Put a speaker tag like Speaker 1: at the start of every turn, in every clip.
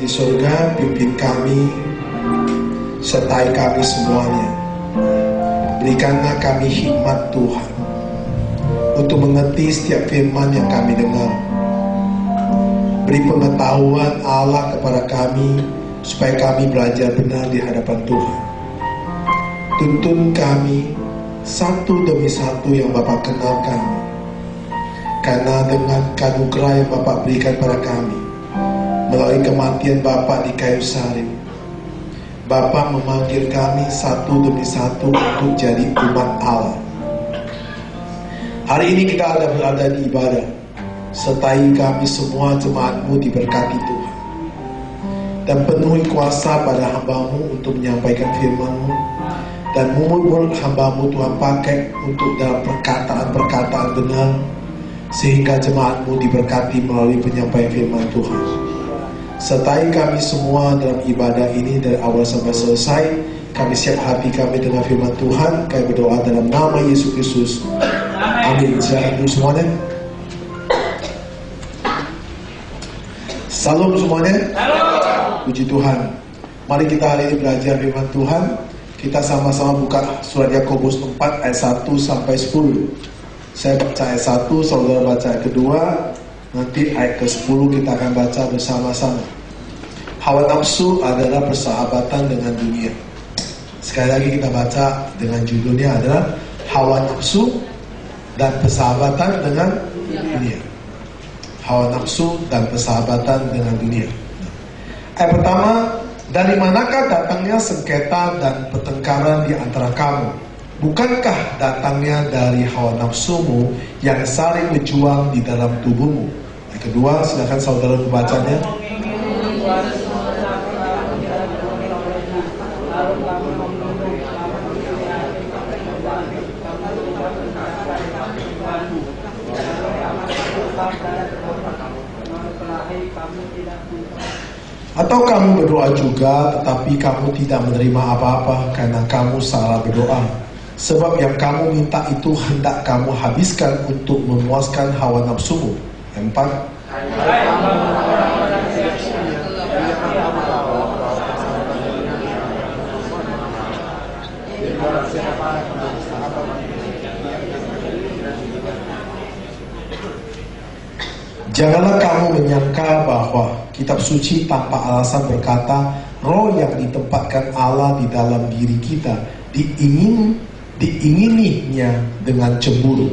Speaker 1: di surga, pimpin kami, sertai kami semuanya. Berikanlah kami hikmat Tuhan untuk mengerti setiap firman yang kami dengar. Beri pengetahuan Allah kepada kami supaya kami belajar benar di hadapan Tuhan. Tuntun kami satu demi satu yang Bapa kenal kami, karena dengan anugerah yang Bapa berikan pada kami melalui kematian Bapa di kayu salib, Bapa memanggil kami satu demi satu untuk jadi umat Allah. Hari ini kita ada berada di ibadah. Sertai kami semua jemaat-Mu diberkati Tuhan, dan penuhi kuasa pada hamba-Mu untuk menyampaikan firman-Mu, dan mulut hamba-Mu Tuhan pakai untuk dalam perkataan-perkataan benar, sehingga jemaat-Mu diberkati melalui penyampaian firman Tuhan. Sertai kami semua dalam ibadah ini dari awal sampai selesai. Kami siap hati kami dengan firman Tuhan. Kami berdoa dalam nama Yesus Kristus. Amin. Silakan dulu semuanya. Salam semuanya. Puji Tuhan. Mari kita hari ini belajar firman Tuhan. Kita sama-sama buka surat Yakobus 4 ayat 1 sampai 10. Saya baca ayat 1, saudara baca ayat kedua. Nanti ayat ke-10 kita akan baca bersama-sama. Hawa nafsu adalah persahabatan dengan dunia. Sekali lagi kita baca dengan judulnya adalah hawa nafsu dan persahabatan dengan dunia. Hawa nafsu dan persahabatan dengan dunia. Ayat pertama, dari manakah datangnya sengketa dan pertengkaran di antara kamu? Bukankah datangnya dari hawa nafsumu yang saling berjuang di dalam tubuhmu? Yang kedua, silakan saudara membacanya. Atau kamu berdoa juga, tetapi kamu tidak menerima apa-apa karena kamu salah berdoa. Sebab yang kamu minta itu hendak kamu habiskan untuk memuaskan hawa nafsumu. Yang empat, janganlah kamu menyangka bahwa kitab suci tanpa alasan berkata, roh yang ditempatkan Allah di dalam diri kita diingininya dengan cemburu.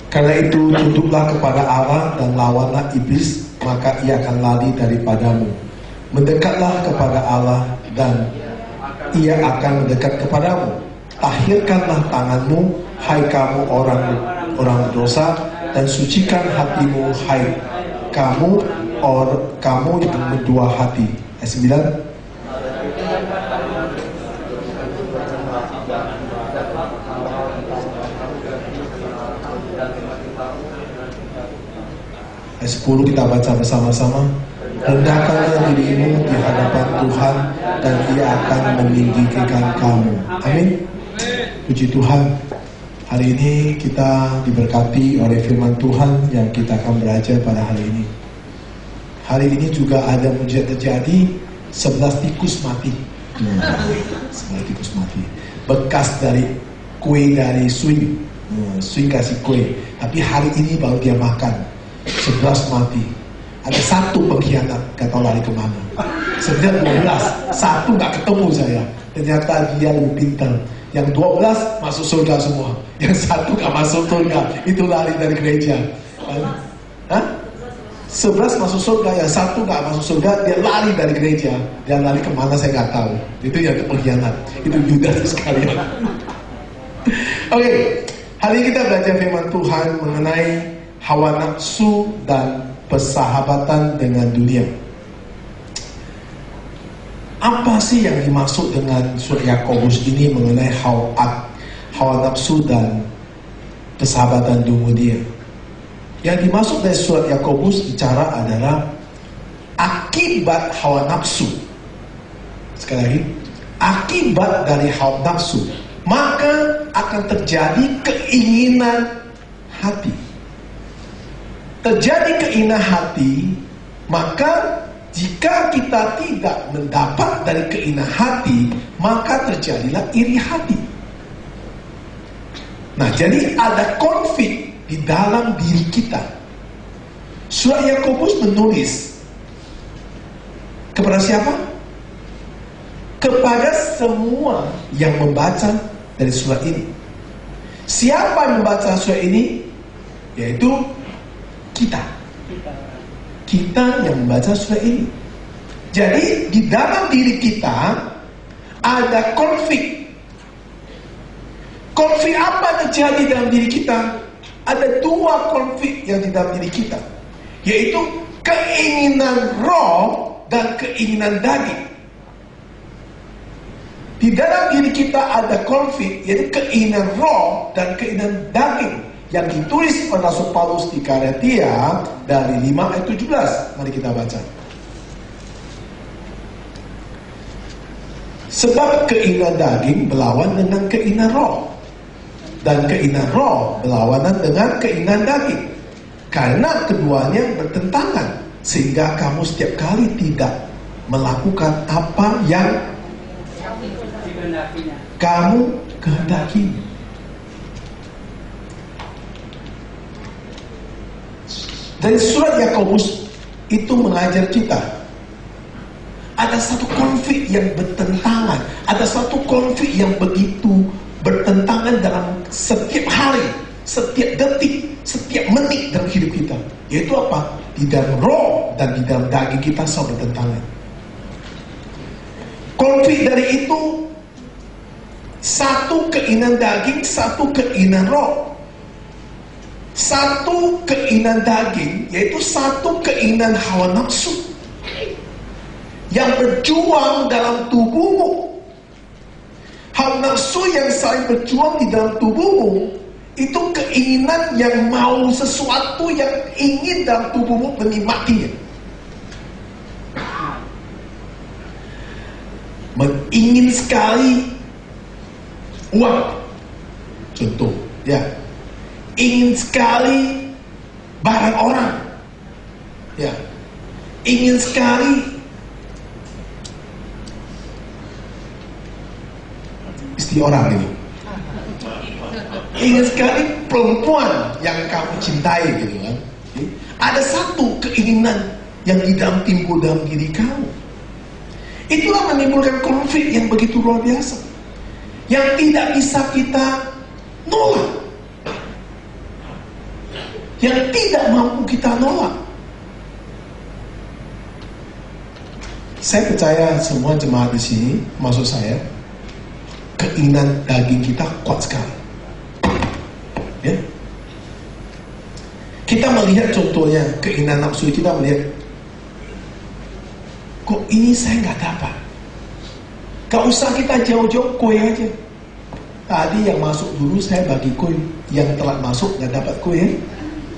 Speaker 1: Karena itu tunduklah kepada Allah dan lawanlah iblis, maka ia akan lari daripadamu. Mendekatlah kepada Allah dan ia akan mendekat kepadamu. Tahirkanlah tanganmu, hai kamu orang dosa, dan sucikan hatimu, hai kamu yang berdua hati. Ayat 9. Ayat 10 kita baca bersama-sama. Rendahkanlah dirimu di hadapan Tuhan dan Ia akan meninggikan kamu. Amin. Puji Tuhan. Hari ini kita diberkati oleh firman Tuhan yang kita akan belajar pada hari ini. Hari ini juga ada mujizat terjadi. 11 tikus mati. 11 tikus mati. Bekas dari kue dari swing. Swing kasih kue. Tapi hari ini baru dia makan. 11 mati. Ada satu pengkhianat, gak tahu lari kemana. Sebenarnya 12, satu gak ketemu saya. Ternyata dia lebih pintar. Yang 12 masuk surga semua. Yang satu gak masuk surga, itu lari dari gereja. 11 masuk surga, yang satu gak masuk surga, dia lari dari gereja. Dia lari kemana saya gak tahu. Itu yang pengkhianat. Itu Yudas sekalian. Oke, hari ini kita belajar firman Tuhan mengenai hawa nafsu dan persahabatan dengan dunia. Apa sih yang dimaksud dengan surat Yakobus ini mengenai hawa nafsu dan persahabatan dengan dunia? Yang dimaksud dari surat Yakobus bicara adalah akibat hawa nafsu Sekali lagi, akibat dari hawa nafsu, maka akan terjadi keinginan hati. Terjadi keinginan hati, maka jika kita tidak mendapat dari keinginan hati, maka terjadilah iri hati. Nah, jadi ada konflik di dalam diri kita. Surat Yakobus menulis kepada siapa? Kepada semua yang membaca dari surat ini. Siapa yang membaca surat ini? Yaitu kita. Kita yang membaca surat ini. Jadi di dalam diri kita ada konflik. Konflik apa terjadi dalam diri kita? Ada dua konflik yang di dalam diri kita, yaitu keinginan roh dan keinginan daging. Di dalam diri kita ada konflik, yaitu keinginan roh dan keinginan daging, yang ditulis oleh Rasul Paulus di Galatia dari 5 ayat 17. Mari kita baca. Sebab keinginan daging berlawan dengan keinginan roh, dan keinginan roh berlawanan dengan keinginan daging. Karena keduanya bertentangan, sehingga kamu setiap kali tidak melakukan apa yang kamu kehendaki. Dari surat Yakobus itu mengajar kita ada satu konflik yang bertentangan, ada satu konflik yang begitu bertentangan dalam setiap hari, setiap detik, setiap menit dalam hidup kita. Yaitu apa? Di dalam roh dan di dalam daging kita selalu bertentangan. Konflik dari itu, satu keinginan daging, satu keinginan roh. Satu keinginan daging, yaitu satu keinginan hawa nafsu yang berjuang dalam tubuhmu. Hawa nafsu yang saling berjuang di dalam tubuhmu, itu keinginan yang mau sesuatu yang ingin dalam tubuhmu menikmatinya. Ingin sekali uang, contoh, ya. Ingin sekali barang orang, ya. Ingin sekali istri orang ini. Ingin sekali perempuan yang kamu cintai, gitu kan. Ada satu keinginan yang timbul dalam diri kamu. Itulah menimbulkan konflik yang begitu luar biasa, yang tidak bisa kita nolak, yang tidak mampu kita nolak. Saya percaya semua jemaat di sini, maksud saya, keinginan daging kita kuat sekali. Ya. Kita melihat contohnya keinginan nafsu, kita melihat, kok ini saya nggak dapat. Gak usah kita jauh-jauh, kue aja. Tadi yang masuk dulu saya bagi kue, yang telat masuk nggak dapat kue.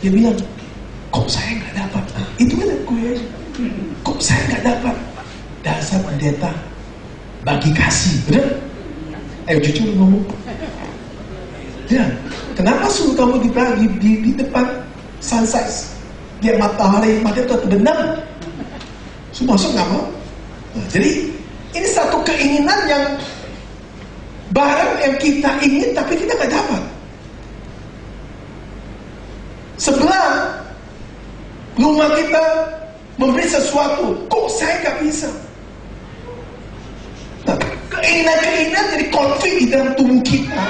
Speaker 1: Dia bilang, kok saya nggak dapat? Nah, itu kan kue aja. Kok saya nggak dapat? Dasar pendeta bagi kasih, benar? Ayo jujur ngomong. Ya, kenapa suruh kamu dibagi di depan sunrise? Dia matahari itu terbenam. Semua masuk nggak mau. Nah, jadi ini satu keinginan yang barang yang kita ingin tapi kita nggak dapat. Sebelah rumah kita memberi sesuatu, kok saya nggak bisa? Nah, keinginan-keinginan jadi konflik di dalam tubuh kita,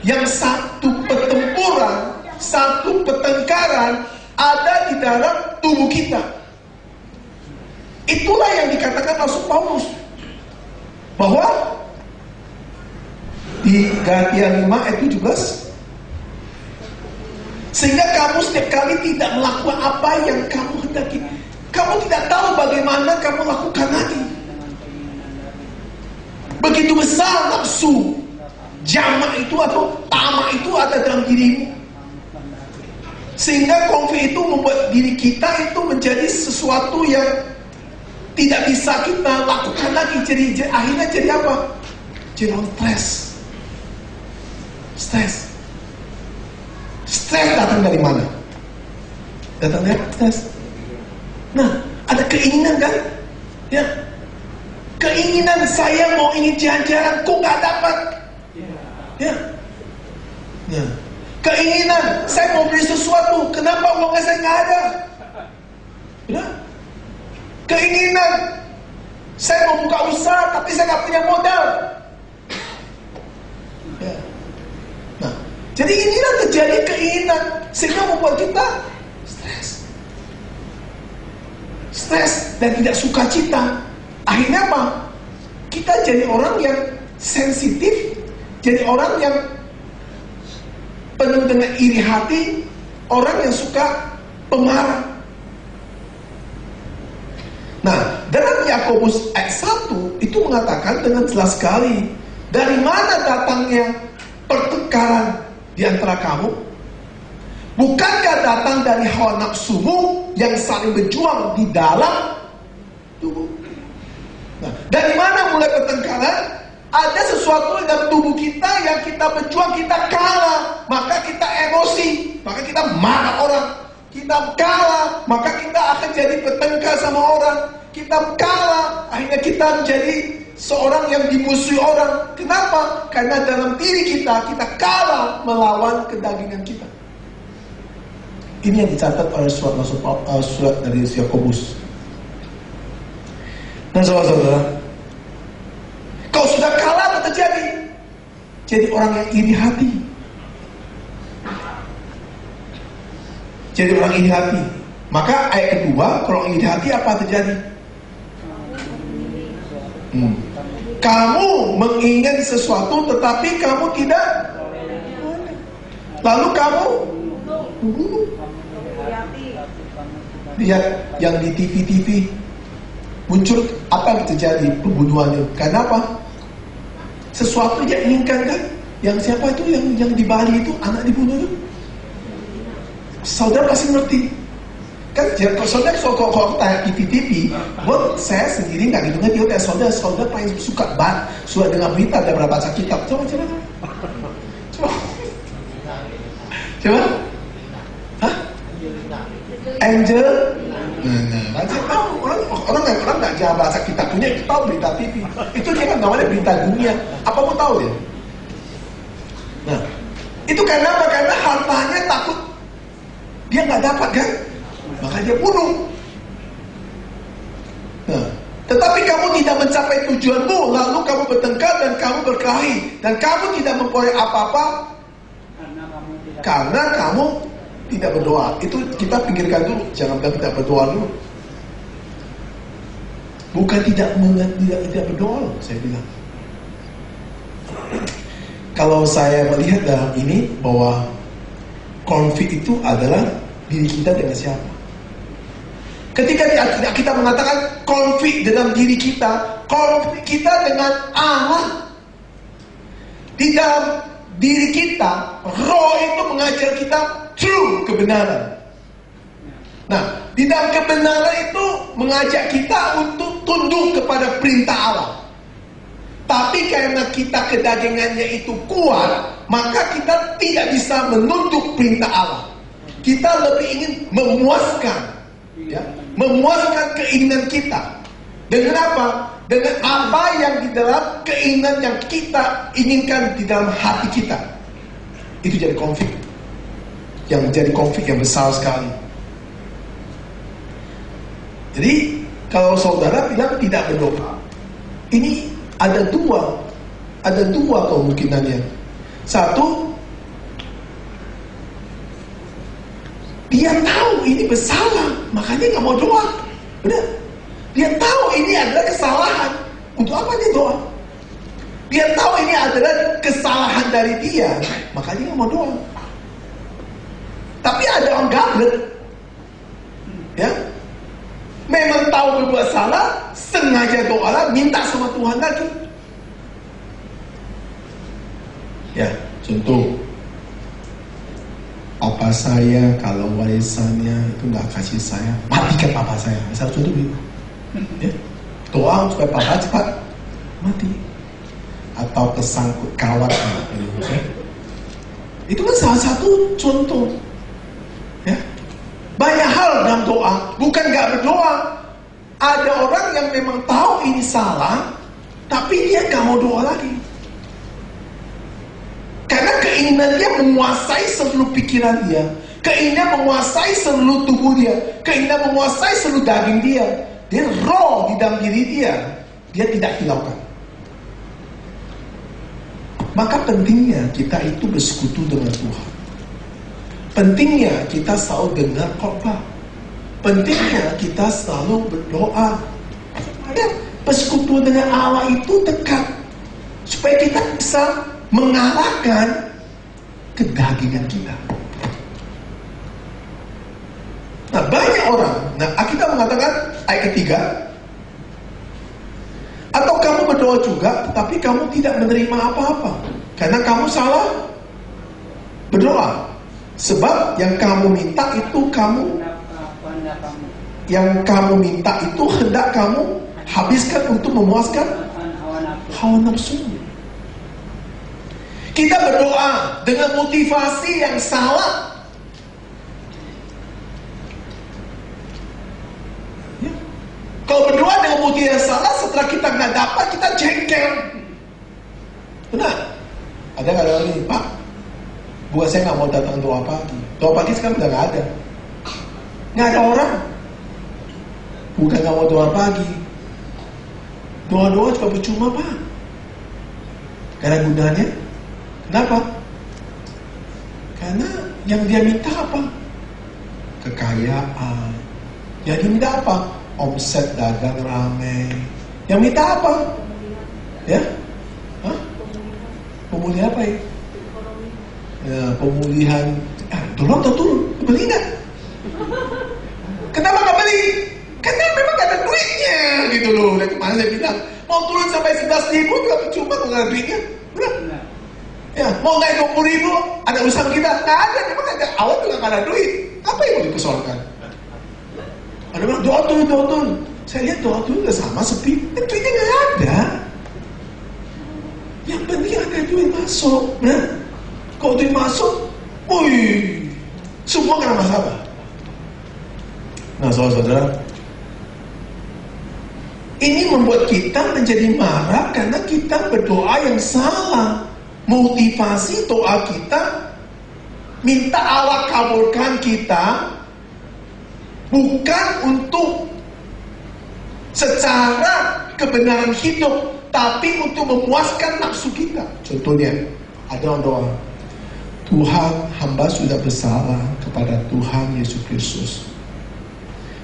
Speaker 1: yang satu pertempuran, satu pertengkaran ada di dalam tubuh kita. Itulah yang dikatakan Rasul Paulus, bahwa di Galatia 5 ayat 17, sehingga kamu setiap kali tidak melakukan apa yang kamu hendaki. Kamu tidak tahu bagaimana kamu lakukan lagi. Begitu besar nafsu jamak itu atau tamak itu ada dalam dirimu, sehingga konflik itu membuat diri kita itu menjadi sesuatu yang tidak bisa kita lakukan lagi. Jadi akhirnya jadi apa? Jadi orang stres. Stres datang dari mana? Datang dari stres. Nah, ada keinginan kan? Ya, keinginan saya mau ingin jalan-jalan, kok nggak dapat? Ya, nah, keinginan saya mau beli sesuatu, kenapa uangnya saya nggak ada? Ya, keinginan saya mau buka usaha, tapi saya nggak punya modal. Ya. Nah, jadi inilah terjadi keinginan sehingga membuat kita stres dan tidak suka cita. Akhirnya apa? Kita jadi orang yang sensitif, jadi orang yang penuh dengan iri hati, orang yang suka pemarah. Nah, dalam Yakobus ayat 1 itu mengatakan dengan jelas sekali, dari mana datangnya pertengkaran di antara kamu? Bukankah datang dari hawa nafsumu yang saling berjuang di dalam tubuh? Nah, dari mana mulai pertengkaran? Ada sesuatu dalam tubuh kita yang kita berjuang, kita kalah, maka kita emosi, maka kita marah orang. Kita kalah, maka kita akan jadi bertengkar sama orang. Kita kalah, akhirnya kita menjadi seorang yang dimusuhi orang. Kenapa? Karena dalam diri kita kalah melawan kedagingan kita. Ini yang dicatat oleh surat dari Yakobus. Nah, saudara-saudara, kalau sudah kalah apa terjadi? Jadi orang yang iri hati. Jadi orang iri hati. Maka ayat kedua, kalau iri hati apa terjadi? Kamu menginginkan sesuatu tetapi kamu tidak. Lalu kamu lihat yang di TV muncul apa yang terjadi, pembunuhannya. Karena apa? Sesuatu yang inginkan kan? Yang siapa itu yang di Bali itu anak dibunuh itu? Saudara pasti ngerti kan? Kalau saudara kalau tanya TV, buat saya sendiri nggak gitu ngerti. Saudara paling suka suka dengar berita dan berapa baca kitab. Coba. Hah? Angel. Nah, orang nggak jangan baca kitab punya, itu tahu berita TV. Itu dia kan namanya berita dunia. Apa mau tahu dia? Nah, itu karena apa? Karena hartanya takut dia nggak dapat kan, maka dia bunuh. Nah, tetapi kamu tidak mencapai tujuanmu, lalu kamu bertengkar dan kamu berkelahi, dan kamu tidak memperoleh apa-apa karena kamu tidak berdoa. Itu kita pikirkan dulu, jangan bilang tidak berdoa dulu. Bukan tidak berdoa, saya bilang. Kalau saya melihat dalam ini bahwa konflik itu adalah diri kita dengan siapa. Ketika kita mengatakan konflik dalam diri kita, konflik kita dengan Allah. Di dalam diri kita, roh itu mengajar kita true kebenaran. Nah, di dalam kebenaran itu mengajak kita untuk tunduk kepada perintah Allah. Tapi karena kita kedagingannya itu kuat, maka kita tidak bisa menunduk perintah Allah. Kita lebih ingin memuaskan keinginan kita. Dengan apa? Dengan apa yang di dalam keinginan yang kita inginkan di dalam hati kita. Itu jadi konflik. Yang menjadi konflik yang besar sekali. Jadi kalau saudara bilang tidak berdoa, ini ada dua kemungkinannya. Satu, dia tahu ini bersalah, makanya nggak mau doa. Benar? Dia tahu ini adalah kesalahan. Untuk apa dia doa? Dia tahu ini adalah kesalahan dari dia, makanya nggak mau doa. Tapi ada orang gablet, ya, memang tahu berbuat salah, sengaja doa, minta sama Tuhan lagi. Ya, contoh, papa saya kalau warisannya itu nggak kasih saya, matikan papa saya. Misal contoh gitu. Ya. Doa supaya papa cepat mati. Atau kesangkut kawat. Ya. Itu kan salah satu contoh. Ya. Banyak hal dalam doa, bukan gak berdoa. Ada orang yang memang tahu ini salah, tapi dia gak mau doa lagi. Karena keinginan dia menguasai seluruh pikiran dia, keinginan menguasai seluruh tubuh dia, keinginan menguasai seluruh daging dia. Dia roh di dalam diri dia tidak hilangkan. Maka pentingnya kita itu bersekutu dengan Tuhan. Pentingnya kita selalu dengar khotbah. Pentingnya kita selalu berdoa. Supaya persekutuan dengan Allah itu dekat. Supaya kita bisa mengalahkan kedagingan kita. Nah, banyak orang. Nah, kita mengatakan ayat ketiga. Atau kamu berdoa juga, tetapi kamu tidak menerima apa-apa. Karena kamu salah berdoa. Sebab yang kamu minta itu hendak kamu habiskan untuk memuaskan hawa nafsu. Kita berdoa dengan motivasi yang salah. Ya. Kalau berdoa dengan motivasi yang salah, setelah kita nggak dapat, kita jengkel. Benar? Ada nggak ada ini, Pak? Buat saya nggak mau datang doa pagi. Doa pagi sekarang udah nggak ada. Nggak ada orang. Bukan nggak mau doa pagi. Doa-doa juga percuma, Pak. Karena gunanya, kenapa? Karena yang dia minta apa? Kekayaan. Yang dia minta apa? Omset dagang ramai. Yang minta apa? Ya? Hah? Pemulihan apa ya? Ya, pemulihan. Tolong turun, beli nggak? Kenapa nggak beli? Karena memang nggak ada duitnya, gitu loh. Dari kemarin saya bilang mau turun sampai 11.000 juga cuma nggak ada duitnya. Udah. Ya, mau naik 20.000 ada usaha kita? Nggak ada, memang ada. Awal juga nggak ada duit. Apa yang mau dipersoalkan? Ada bilang doa turun. Saya lihat doa turun udah sama sepi. Duitnya nggak ada. Yang penting ada duit masuk. Nah. Kalau duit masuk, semua kena masalah. Nah, saudara-saudara, ini membuat kita menjadi marah karena kita berdoa yang salah. Motivasi doa kita, minta Allah kabulkan kita, bukan untuk secara kebenaran hidup, tapi untuk memuaskan nafsu kita. Contohnya, ada orang doa, Tuhan, hamba sudah bersalah kepada Tuhan Yesus Kristus.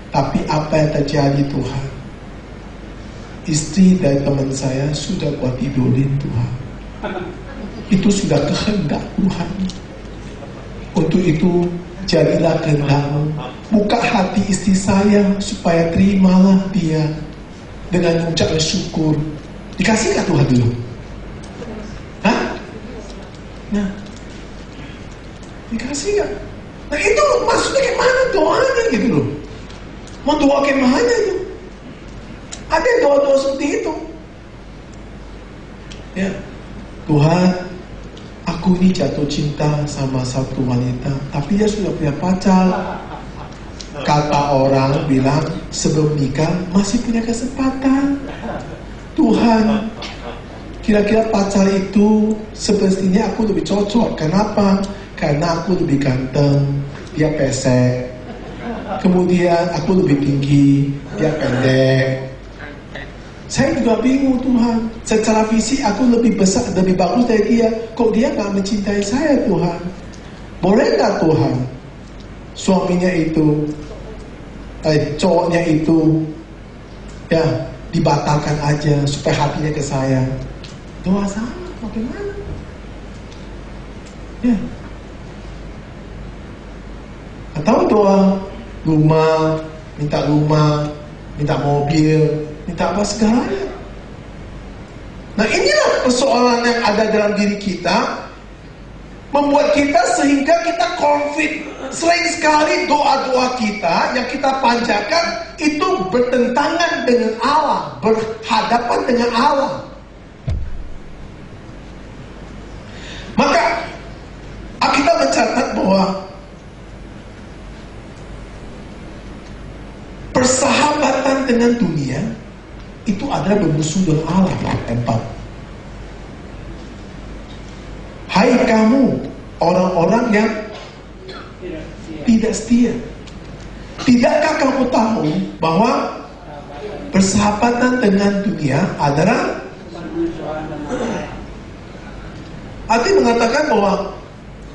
Speaker 1: Tapi apa yang terjadi Tuhan? Istri dari teman saya sudah buat idolin Tuhan. Itu sudah kehendak Tuhan. Untuk itu, jadilah kehendak-Mu. Buka hati istri saya supaya terimalah dia dengan mengucapkan syukur. Dikasih nggak Tuhan dulu? Hah? Nah, dikasih gak? Nah itu maksudnya gimana doanya gitu loh. Mau doa gimana itu? Ada yang doa-doa seperti itu. Ya, Tuhan, aku ini jatuh cinta sama satu wanita, tapi dia sudah punya pacar. Kata orang bilang sebelum nikah masih punya kesempatan. Tuhan, kira-kira pacar itu semestinya aku lebih cocok. Kenapa? Karena aku lebih ganteng, dia pesek. Kemudian aku lebih tinggi, dia pendek. Saya juga bingung Tuhan. Secara fisik aku lebih besar, lebih bagus dari dia. Kok dia gak mencintai saya Tuhan? Boleh gak Tuhan? Suaminya itu, cowoknya itu, ya dibatalkan aja supaya hatinya ke saya. Doa salah, bagaimana? Ya. Atau doa rumah, minta mobil, minta apa segalanya. Nah inilah persoalan yang ada dalam diri kita. membuat kita sehingga kita konflik. Sering sekali doa-doa kita yang kita panjatkan itu bertentangan dengan Allah, berhadapan dengan Allah. Maka Alkitab mencatat bahwa persahabatan dengan dunia itu adalah bermusuh dengan Allah. Ayat 4. Hai kamu orang-orang yang tidak setia, tidakkah kamu tahu bahwa persahabatan dengan dunia adalah arti mengatakan bahwa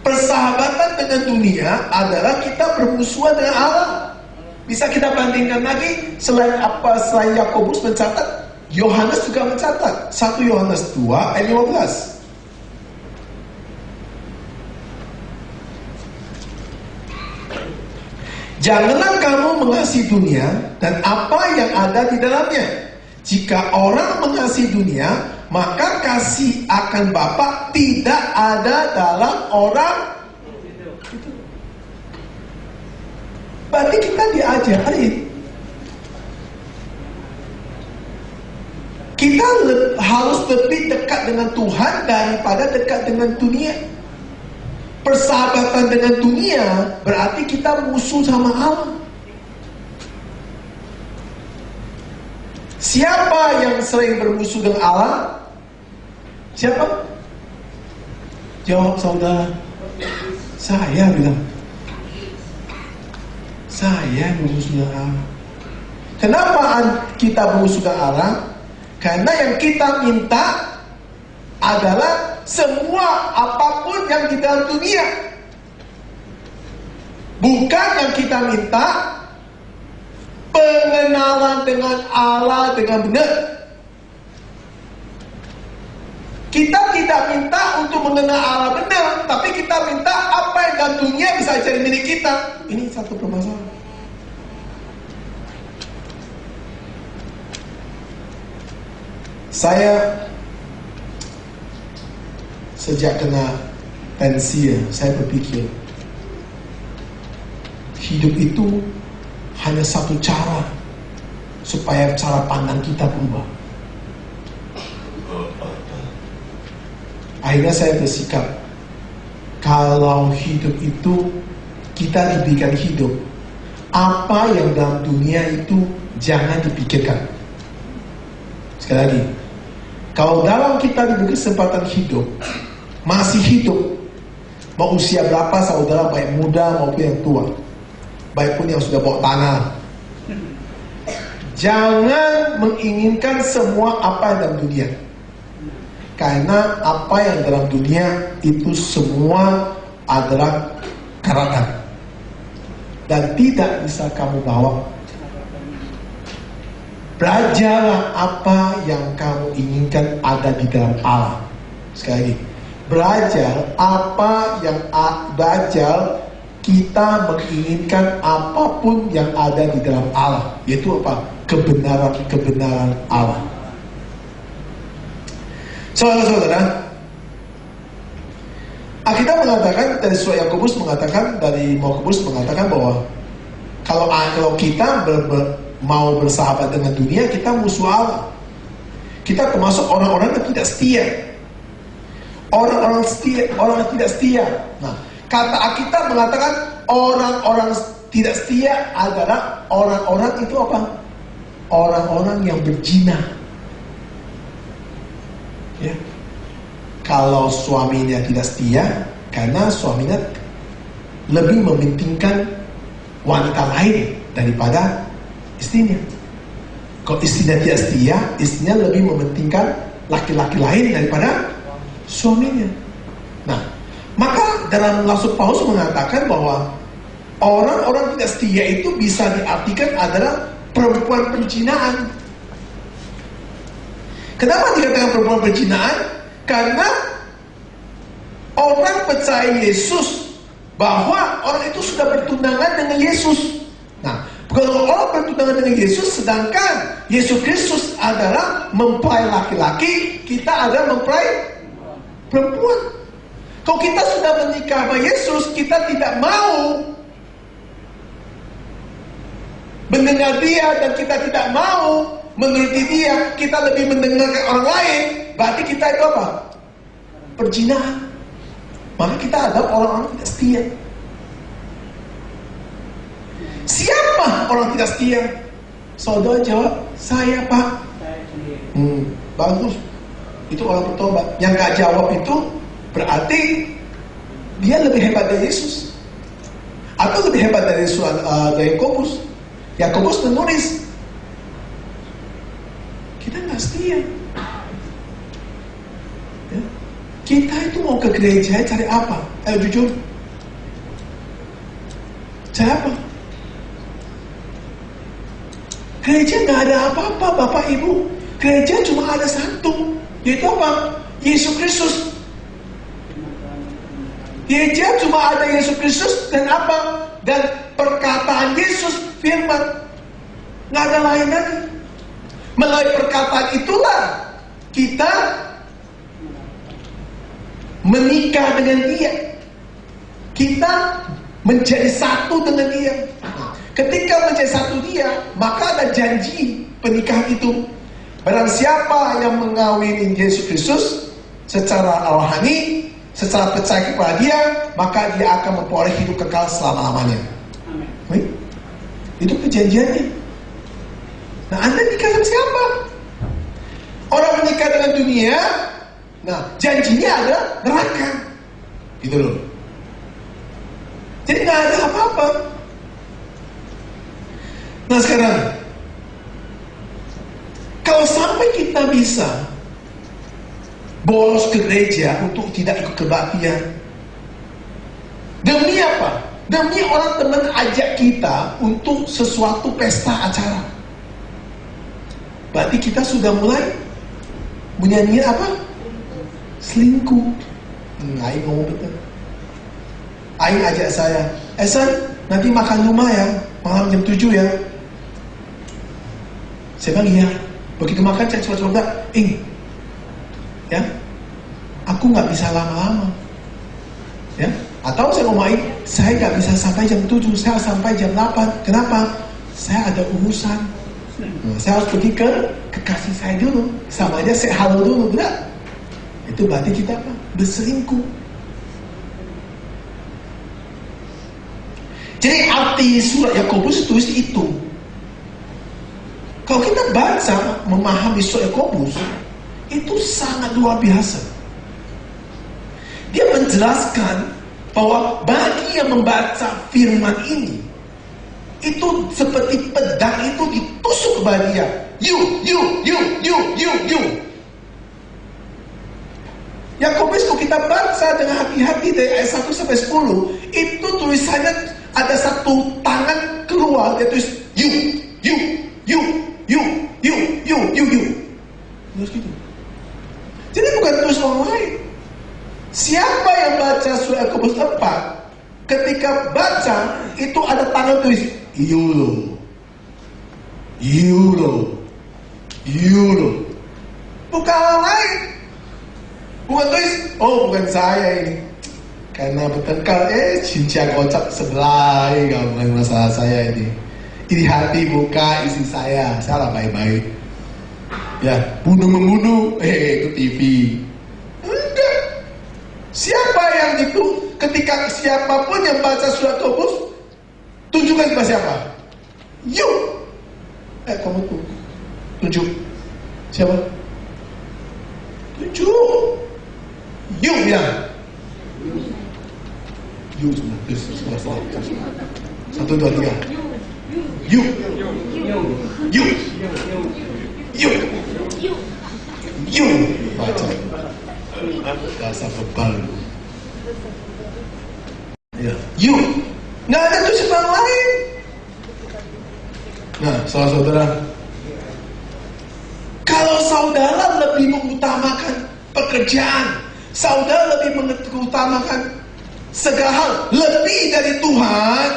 Speaker 1: persahabatan dengan dunia adalah kita bermusuhan dengan Allah. Bisa kita bandingkan lagi, selain Yakobus mencatat, Yohanes juga mencatat 1 Yohanes 2 ayat 15. Janganlah kamu mengasihi dunia dan apa yang ada di dalamnya. Jika orang mengasihi dunia, maka kasih akan Bapa tidak ada dalam orang itu. Berarti kita diajari kita harus lebih dekat dengan Tuhan daripada dekat dengan dunia. Persahabatan dengan dunia berarti kita musuh sama Allah. Siapa yang sering bermusuh dengan Allah? Siapa? Jawab saudara. Saya bilang. Saya bermusuh dengan Allah. Kenapa kita bermusuh dengan Allah? Karena yang kita minta adalah semua apapun yang di dalam dunia. Bukan yang kita minta pengenalan dengan Allah dengan benar. Kita tidak minta untuk mengenal Allah benar, tapi kita minta apa yang dalam dunia bisa jadi milik kita. Ini satu permasalahan. Saya sejak kena pensiun, saya berpikir hidup itu hanya satu cara supaya cara pandang kita berubah. Akhirnya saya bersikap, kalau hidup itu kita diberikan hidup, apa yang dalam dunia itu jangan dipikirkan. Sekali lagi, kalau dalam kita diberi kesempatan hidup, masih hidup, mau usia berapa saudara, baik muda maupun yang tua, baik pun yang sudah bawa tanah, jangan menginginkan semua apa yang dalam dunia. Karena apa yang dalam dunia itu semua adalah karatan dan tidak bisa kamu bawa. Belajarlah apa yang kamu inginkan ada di dalam Allah. Sekali lagi, belajar apa yang belajar kita menginginkan apapun yang ada di dalam Allah, yaitu apa? Kebenaran Allah. Saudara-saudara, Alkitab mengatakan dari surat Yakobus mengatakan bahwa kalau kita mau bersahabat dengan dunia, kita musuh Allah. Kita termasuk orang-orang yang tidak setia. Orang-orang yang tidak setia. Nah, kata Alkitab mengatakan orang-orang tidak setia adalah orang-orang itu apa? Orang-orang yang berzina. Ya. Kalau suaminya tidak setia, karena suaminya lebih mementingkan wanita lain daripada istrinya. Kalau istrinya tidak setia, istrinya lebih mementingkan laki-laki lain daripada suaminya. Nah, maka dalam Rasul Paulus mengatakan bahwa orang-orang tidak setia itu bisa diartikan adalah perempuan penzinaan. Kenapa dikatakan perempuan penzinaan? Karena orang percaya Yesus, bahwa orang itu sudah bertunangan dengan Yesus. Nah, kalau orang bertunangan dengan Yesus, sedangkan Yesus Kristus adalah mempelai laki-laki, kita adalah mempelai perempuan. Kalau kita sudah menikah sama Yesus, kita tidak mau mendengar dia dan kita tidak mau menuruti dia, kita lebih mendengarkan orang lain, berarti kita itu apa? Perzinahan. Maka kita adalah orang-orang tidak setia. Siapa orang tidak setia? Saudara jawab, saya Pak. Bagus. Itu orang bertobat. Yang gak jawab itu berarti dia lebih hebat dari Yesus, atau lebih hebat dari Yakobus. Yakobus menulis, kita gak setia. Ya. Kita itu mau ke gereja cari apa? Ayo jujur. Cari apa? Gereja gak ada apa-apa Bapak Ibu. Gereja cuma ada satu, yaitu apa? Yesus Kristus. Gereja cuma ada Yesus Kristus dan apa? Dan perkataan Yesus, firman. Gak ada lain lagi. Melalui perkataan itulah kita menikah dengan dia. Kita menjadi satu dengan dia. Ketika menjadi satu dia, maka ada janji pernikahan itu. Barang siapa yang mengawini Yesus Kristus secara rohani, secara percaya kepada dia, maka dia akan memperoleh hidup kekal selama-lamanya. Amin. Itu perjanjiannya. Nah, Anda nikah sama siapa? Orang menikah dengan dunia, nah janjinya ada neraka, gitu loh. Jadi nggak ada apa-apa. Nah sekarang, kalau sampai kita bisa bolos ke gereja untuk tidak ikut kebaktian, demi apa? Demi orang teman ajak kita untuk sesuatu pesta acara, berarti kita sudah mulai menyanyi apa? Selingkuh. Aing ngomong betul. Aing ajak saya, San, nanti makan rumah ya, malam jam 7 ya. Saya bilang iya. Begitu makan saya coba-coba, ya, aku nggak bisa lama-lama, ya. Atau saya ngomongin, saya nggak bisa sampai jam 7, saya sampai jam 8. Kenapa? Saya ada urusan. Saya harus pergi ke kekasih saya dulu, sama aja saya halo dulu, enggak? Itu berarti kita apa? Berselingkuh. Jadi arti surat Yakobus tulis itu. Kalau kita baca, memahami surat Yakobus, itu sangat luar biasa. Dia menjelaskan bahwa bagi yang membaca firman ini, itu seperti pedang itu ditusuk kepada dia. You. Yakobus kalau kita baca dengan hati-hati dari ayat 1 sampai 10, itu tulisannya ada satu tangan keluar, dia tulis you. Terus gitu. Jadi bukan tulis orang lain. Siapa yang baca surat Yakobus 4, ketika baca itu ada tangan tulis you lo. Bukan orang lain. Bukan tulis, oh bukan saya ini. Karena bertengkar, cincin kocak sebelah, bukan masalah saya ini. Ini hati buka isi saya lah baik-baik. Ya, bunuh-membunuh, itu TV. Enggak. Siapa yang itu, ketika siapapun yang baca surat Yakobus, tunjukkan kepada siapa? You. Kamu tuh. Tunjuk. Siapa? Tunjuk. You ya. You semua. Satu, dua, tiga. You. Baca. Dasar bebal. Ya. You. Nggak ada tulis orang lain. Nah, saudara, kalau saudara lebih mengutamakan pekerjaan, saudara lebih mengutamakan segala hal lebih dari Tuhan,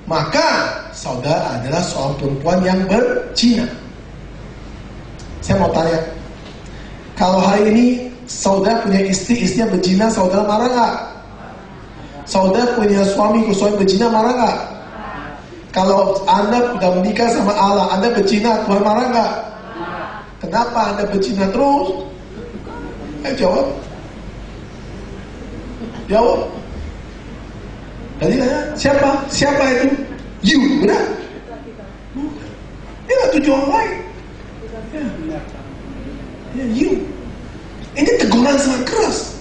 Speaker 1: maka saudara adalah seorang perempuan yang berzina. Saya mau tanya, kalau hari ini Saudara punya istri, istrinya berzina, saudara marah nggak? Saudara punya suami berzina, marah nggak? Kalau Anda sudah menikah sama Allah, Anda berzina, Tuhan marah nggak? Kenapa Anda berzina terus? Jawab. Jawab. Tadi siapa? Siapa itu? You, benar? Bukan. Dia nggak tuju orang lain. Ya, you. Ini teguran sangat keras.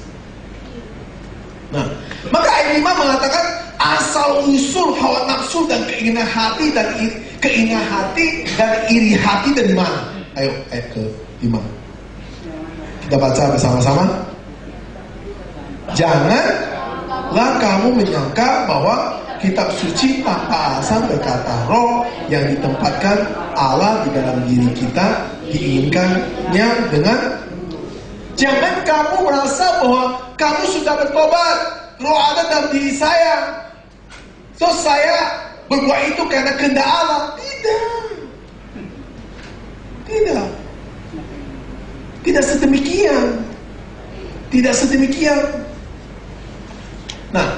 Speaker 1: Nah, maka ayat 5 mengatakan asal usul hawa nafsu dan keinginan hati dan iri hati dari mana? Ayo, ayat ke-5. Kita baca bersama-sama. Janganlah kamu menyangka bahwa kitab suci tanpa asal berkata roh yang ditempatkan Allah di dalam diri kita diinginkannya dengan. Jangan kamu merasa bahwa kamu sudah bertobat, roh ada dalam diri saya, so saya berbuat itu karena kehendak Allah. Tidak sedemikian. Nah,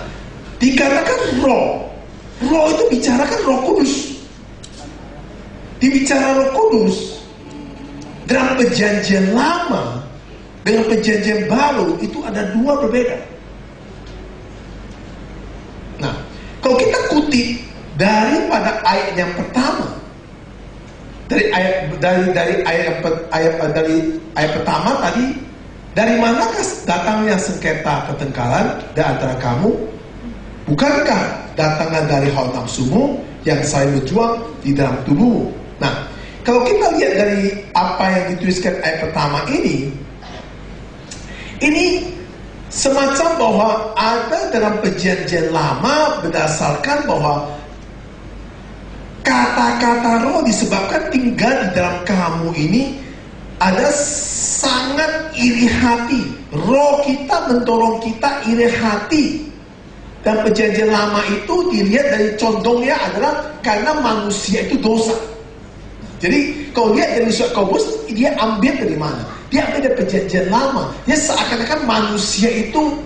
Speaker 1: dikatakan roh itu bicarakan Roh Kudus. Dibicara Roh Kudus dalam perjanjian lama dengan perjanjian baru itu ada dua berbeda. Nah, kalau kita kutip daripada ayat yang pertama, dari ayat pertama tadi, dari manakah datangnya sengketa pertengkaran di antara kamu? Bukankah datangnya dari hawa nafsumu yang saya berjuang di dalam tubuhmu? Nah, kalau kita lihat dari apa yang dituliskan ayat pertama ini semacam bahwa ada dalam perjanjian lama berdasarkan bahwa kata-kata roh disebabkan tinggal di dalam kamu ini ada sangat iri hati. Roh kita mendorong kita iri hati. Dan perjanjian lama itu dilihat dari condongnya adalah karena manusia itu dosa. Jadi kalau lihat dari surat Yakobus, dia ambil dari mana? Dia ambil dari perjanjian lama. Dia seakan-akan manusia itu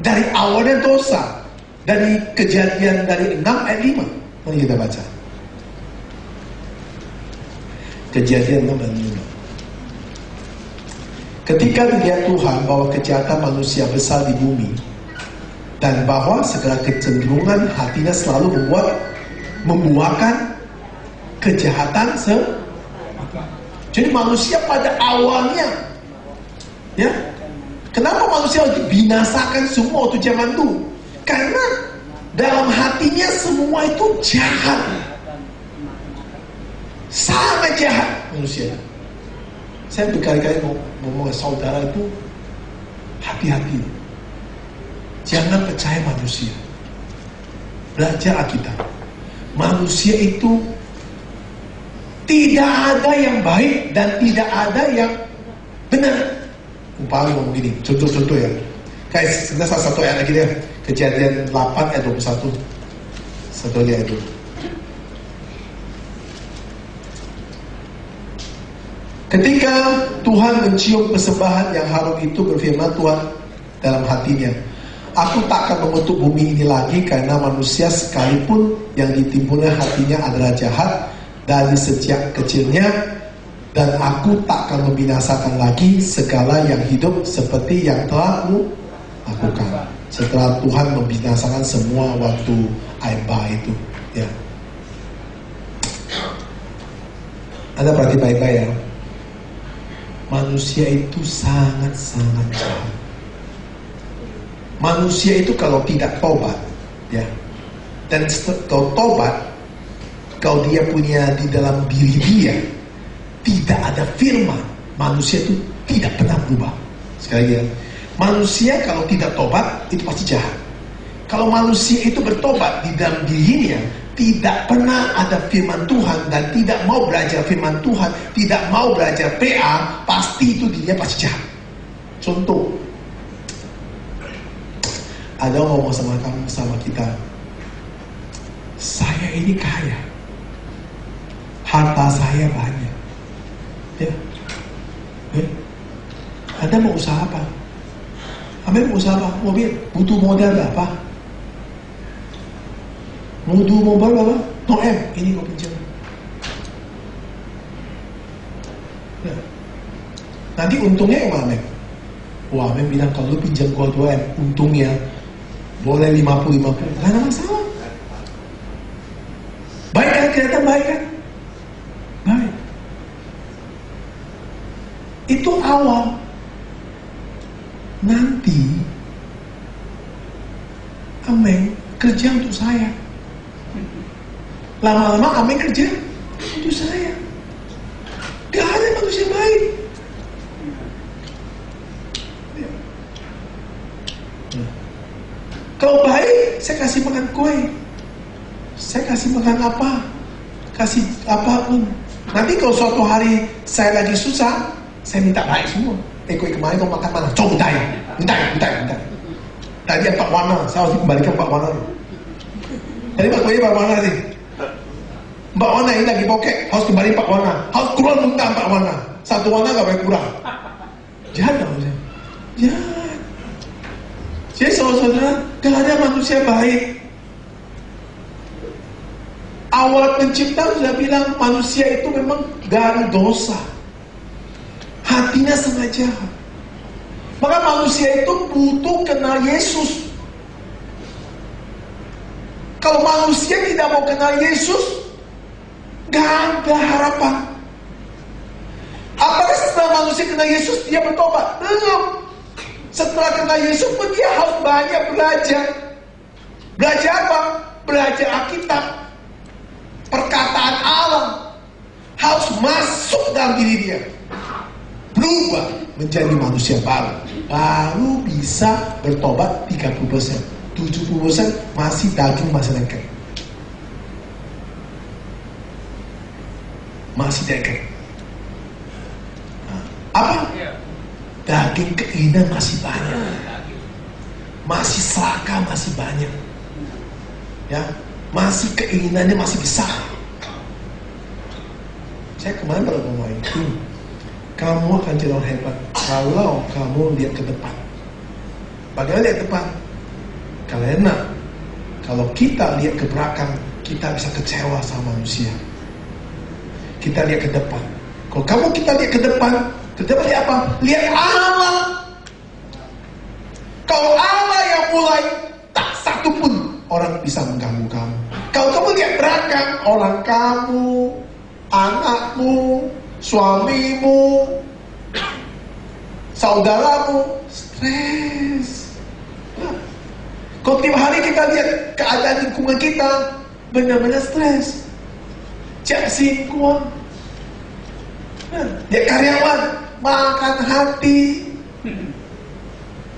Speaker 1: dari awalnya dosa. Dari Kejadian dari 6 ayat 5. Mari kita baca. Kejadian 6 ayat 5. Ketika dilihat Tuhan bahwa kejahatan manusia besar di bumi, dan bahwa segala kecenderungan hatinya selalu membuahkan kejahatan jadi manusia pada awalnya, ya, kenapa manusia dibinasakan semua waktu zaman dulu? Karena dalam hatinya semua itu jahat, sangat jahat manusia. Saya berkali-kali ngomong saudara itu hati-hati, jangan percaya manusia. Belajar Alkitab. Manusia itu tidak ada yang baik dan tidak ada yang benar. Umpamanya ngomong gini, contoh-contoh ya. Kayak salah satu ayat lagi deh, Kejadian 8 ayat 21. Satu ayat itu. Ketika Tuhan mencium persembahan yang harum itu, berfirman Tuhan dalam hatinya, aku tak akan mengutuk bumi ini lagi karena manusia sekalipun yang ditimbulnya hatinya adalah jahat dari sejak kecilnya, dan aku tak akan membinasakan lagi segala yang hidup seperti yang telah aku lakukan. Setelah Tuhan membinasakan semua waktu air bah itu, ya. Anda perhati baik-baik ya. Manusia itu sangat-sangat jahat. Manusia itu kalau tidak tobat, ya, dan kalau tobat, kalau dia punya di dalam diri dia tidak ada firman, manusia itu tidak pernah berubah. Sekali lagi ya, manusia kalau tidak tobat itu pasti jahat. Kalau manusia itu bertobat di dalam dirinya, tidak pernah ada firman Tuhan dan tidak mau belajar firman Tuhan, tidak mau belajar PA, pasti itu dia pasti jahat. Contoh, ada ngomong sama kamu, sama kita, saya ini kaya, harta saya banyak, ya. Anda mau usaha apa? Amin usaha apa? Mobil. Butuh modal berapa? Butuh modal berapa? No M. Ini kau pinjam. Nah. Nanti untungnya yang mana? Wah, Amin bilang kalau lu pinjam gua 2 M, untungnya boleh 50-50. Gak ada masalah. Baik kan? Kelihatan baik kan? Baik. Itu awal. Nanti Amin kerja untuk saya. Lama-lama Amin kerja untuk saya. Gak ada manusia baik. Kalau baik, saya kasih makan kue. Saya kasih makan apa? Kasih apapun. Nanti kalau suatu hari saya lagi susah, saya minta baik semua. Kue kemarin kau makan mana? Coba minta. Tadi 4 warna, saya harus dikembalikan 4 warna. Tadi Pak Kuya 4 warna sih. 4 warna ini lagi bokek, harus kembali 4 warna. Harus kurang minta 4 warna. 1 warna gak boleh kurang. Jahat dong. Jahat. Jadi saudara-saudara, gak ada manusia baik. Awal pencipta sudah bilang manusia itu memang gak ada dosa. Hatinya sangat jahat. Maka manusia itu butuh kenal Yesus. Kalau manusia tidak mau kenal Yesus, gak ada harapan. Apakah setelah manusia kenal Yesus dia bertobat? Belum. Setelah kenal Yesus pun dia harus banyak belajar. Belajar apa? Belajar Alkitab, perkataan Allah. Harus masuk dalam diri dia, berubah menjadi manusia baru. Baru bisa bertobat 30%. 70% masih daging, masih lengket. Masih lengket. Apa? Daging keinginan masih banyak. Masih serakah masih banyak. Ya, masih keinginannya masih besar. Saya kemarin baru ngomong itu. Kamu akan jadi orang hebat kalau kamu lihat ke depan. Bagaimana lihat ke depan? Karena kalau kita lihat ke belakang, kita bisa kecewa sama manusia. Kita lihat ke depan. Kalau kita lihat ke depan lihat apa? Lihat Allah. Kalau Allah yang mulai, tak satu pun orang bisa mengganggu kamu. Kalau kamu lihat belakang, orang kamu, anakmu, suamimu, saudaramu, stres. Kalau tiap hari kita lihat keadaan lingkungan kita, benar-benar stres. Cak singkuan. Dia karyawan, makan hati.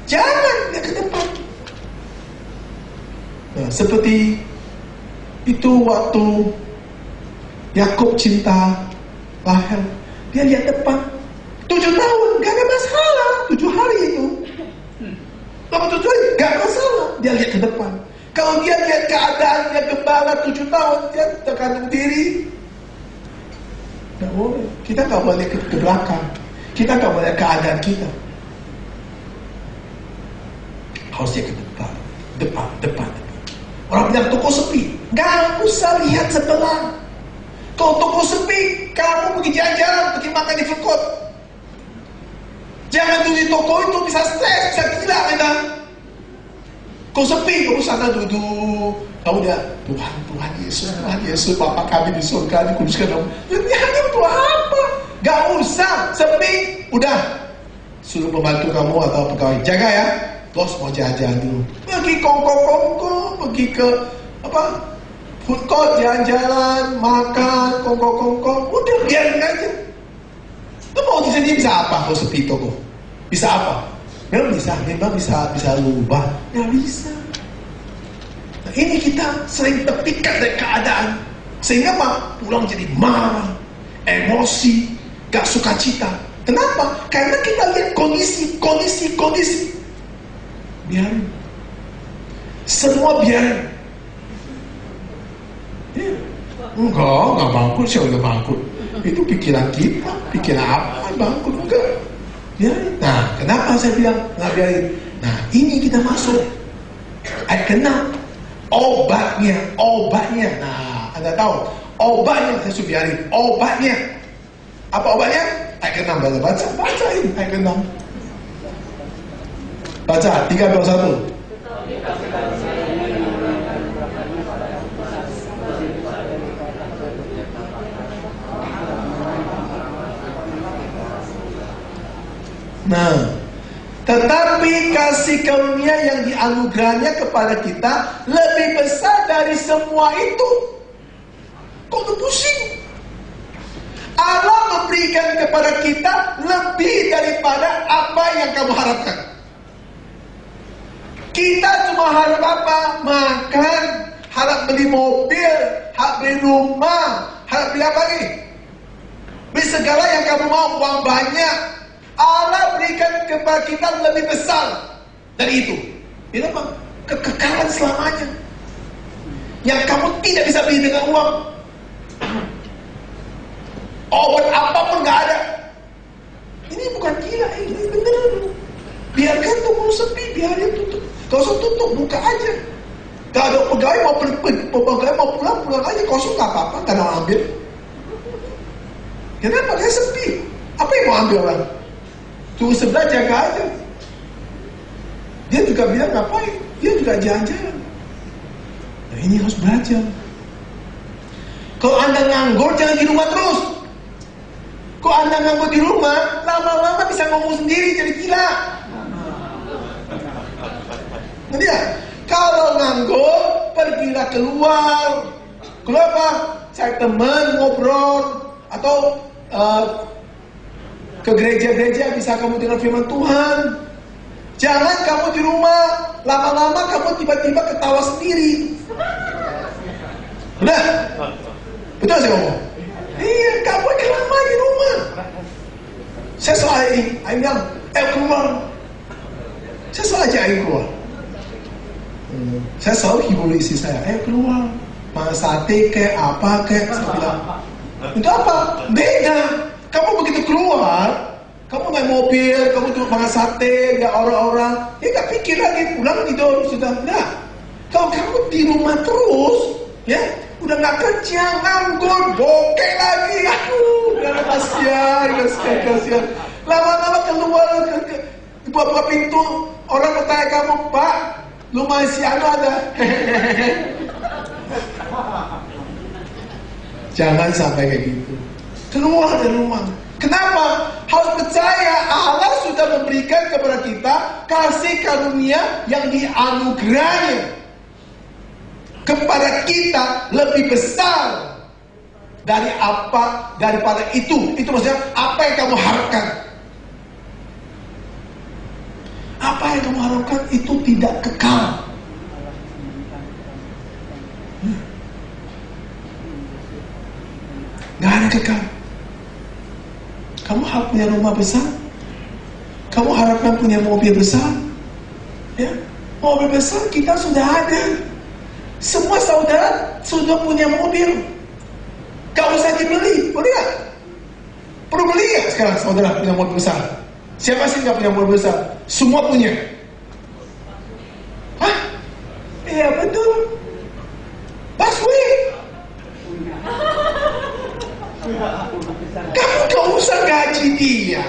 Speaker 1: Jangan dia ke depan. Nah, seperti itu waktu Yakub cinta Rahel, dia lihat depan. 7 tahun, gak ada masalah. 7 hari itu. Lama 7 hari, gak ada masalah. Dia lihat ke depan. Kalau dia lihat keadaannya gembala 7 tahun, dia terkandung diri. Gak boleh. Kita gak boleh ke belakang. Kita gak boleh keadaan kita. Harus dia ke depan. Depan. Orang bilang toko sepi, gak usah lihat sebelah. Kalau toko sepi, kamu pergi jalan-jalan, pergi makan di food court. Jangan duduk di toko itu, bisa stres, bisa gila kita. Kau sepi, kamu sana duduk. Kamu dia, Tuhan Yesus, Bapa kami di surga, dikuduskan kamu. Ini hanya untuk apa? Gak usah, sepi, udah. Suruh pembantu kamu atau pegawai, jaga ya. Bos mau jalan-jalan dulu. Pergi kongko, pergi ke food court, jalan-jalan, makan, kongko. Udah, biarin aja. Lu mau di sini bisa apa kalau sepi toko? Bisa apa? Memang bisa lubah. Gak bisa. Nah, ini kita sering terpikat dari keadaan. Sehingga pulang jadi marah, emosi, gak suka cita. Kenapa? Karena kita lihat kondisi. Biarin. Semua biarin. Ya. Enggak bangkrut, siapa yang bangkrut? Itu pikiran kita, pikiran apa bangkrut? Enggak. Biarin. Nah, kenapa saya bilang nggak biarin? Nah, ini kita masuk ayat ke-6. Obatnya. Nah, Anda tahu obatnya, saya suruh biarin. Obatnya. Apa obatnya? Ayat ke-6. Bacain ayat ke-6. Baca 3, 2, 1. Nah, tetapi kasih karunia yang dianugerahnya kepada kita lebih besar dari semua itu. Kok tuh pusing? Allah memberikan kepada kita lebih daripada apa yang kamu harapkan. Kita cuma harap apa? Makan, harap beli mobil, harap beli rumah, harap beli apa lagi? Beli segala yang kamu mau, uang banyak. Allah berikan kepada kita lebih besar dari itu. Itu apa? Kekekalan selamanya. Yang kamu tidak bisa beli dengan uang. Obat apapun gak ada. Ini bukan gila, ini bener. Biarkan toko sepi, biarin tutup. Gak usah tutup, buka aja. Gak ada pegawai mau pulang aja. Kosong gak apa-apa, gak ada ambil. Kenapa? Kayak sepi. Apa yang mau ambil orang? Tunggu sebelah jaga aja. Dia juga bilang ngapain? Dia juga jalan-jalan. Nah, ini harus belajar. Kalau Anda nganggur jangan di rumah terus. Kalau Anda nganggur di rumah, lama-lama bisa ngomong sendiri jadi gila. Nanti ya, kalau nganggur pergilah keluar. Keluar apa? Cari teman, ngobrol, atau ke gereja-gereja bisa kamu dengar firman Tuhan. Jangan kamu di rumah lama-lama kamu tiba-tiba ketawa sendiri. Udah? Betul saya ngomong? Iya, kamu lama di rumah. Saya selalu ini, saya bilang, keluar. Saya selalu ajak keluar. Saya selalu hibur istri saya, keluar. Makan sate kayak apa kayak, saya bilang. Itu apa? Beda. Kamu begitu keluar, kamu naik mobil, kamu cuma makan sate, lihat orang-orang, ya gak pikir lagi, pulang tidur, sudah. Nah, kalau kamu di rumah terus, ya, udah gak kerja, nganggur, bokeh lagi, aduh, kasihan. Lama-lama keluar, buka pintu, orang bertanya kamu, Pak, rumah si Anu ada. Jangan sampai kayak gitu. Keluar dari rumah. Kenapa? Harus percaya Allah sudah memberikan kepada kita kasih karunia yang dianugerahnya kepada kita lebih besar dari apa daripada itu. Itu maksudnya apa yang kamu harapkan. Apa yang kamu harapkan itu tidak kekal. Gak ada kekal. Kamu harap punya rumah besar? Kamu harapkan punya mobil besar? Ya, mobil besar kita sudah ada. Semua saudara sudah punya mobil. Gak usah dibeli, boleh gak? Perlu beli ya sekarang saudara punya mobil besar? Siapa sih gak punya mobil besar? Semua punya. Hah? Iya betul. Baswi. Kamu gak usah gaji dia.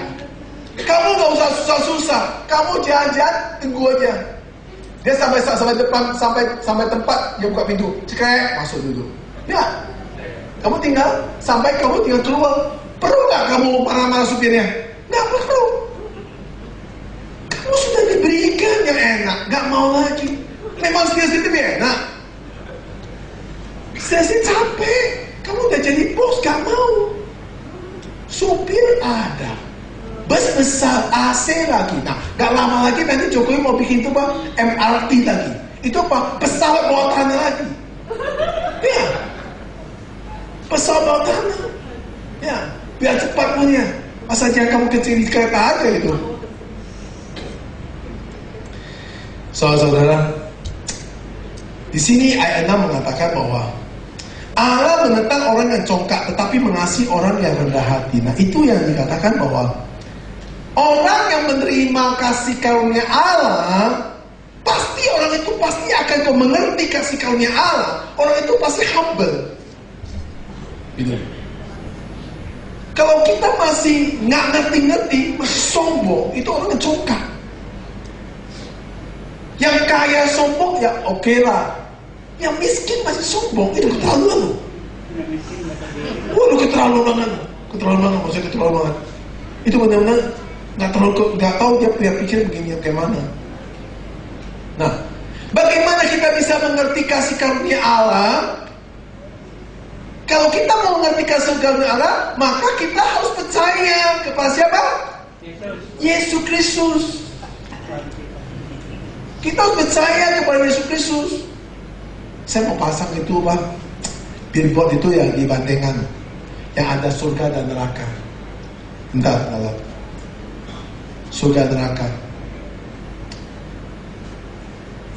Speaker 1: Kamu gak usah susah-susah. Kamu jalan-jalan, tunggu aja. Dia sampai depan, sampai tempat dia buka pintu. Cekrek, masuk dulu. Ya. Kamu tinggal keluar. Perlu gak kamu marah-marah supirnya? Gak perlu. Kamu sudah diberikan yang enak, gak mau lagi. Memang sedikit lebih enak. Saya capek. Kamu udah jadi bos, gak mau. Supir ada, bus besar, AC lagi. Nah, gak lama lagi nanti Jokowi mau bikin itu Pak, MRT lagi. Itu apa? Pesawat bawah tanah lagi. Ya, pesawat bawah tanah. Ya, biar cepat punya. Masa jangan kamu kecil di kereta aja itu. Saudara-saudara, di sini ayat 6 mengatakan bahwa Allah menentang orang yang congkak tetapi mengasihi orang yang rendah hati. Nah, itu yang dikatakan bahwa Orang yang menerima kasih karunia Allah, pasti orang itu pasti akan mengerti kasih karunia Allah. Orang itu pasti humble. Gitu. Kalau kita masih nggak ngerti-ngerti, masih sombong, itu orang ngecongkak. Yang kaya sombong ya oke lah. Yang miskin masih sombong, itu keterlaluan loh. Waduh keterlaluan, maksudnya keterlaluan. Itu benar-benar nggak tahu dia pikir begini kayak mana. Nah, bagaimana kita bisa mengerti kasih karunia Allah? Kalau kita mau mengerti kasih karunia Allah, maka kita harus percaya kepada siapa? Yesus Kristus. Kita harus percaya kepada Yesus Kristus. Saya mau pasang itu Bang, billboard itu ya di Bandengan, yang ada surga dan neraka. Bentar, Allah. Surga neraka.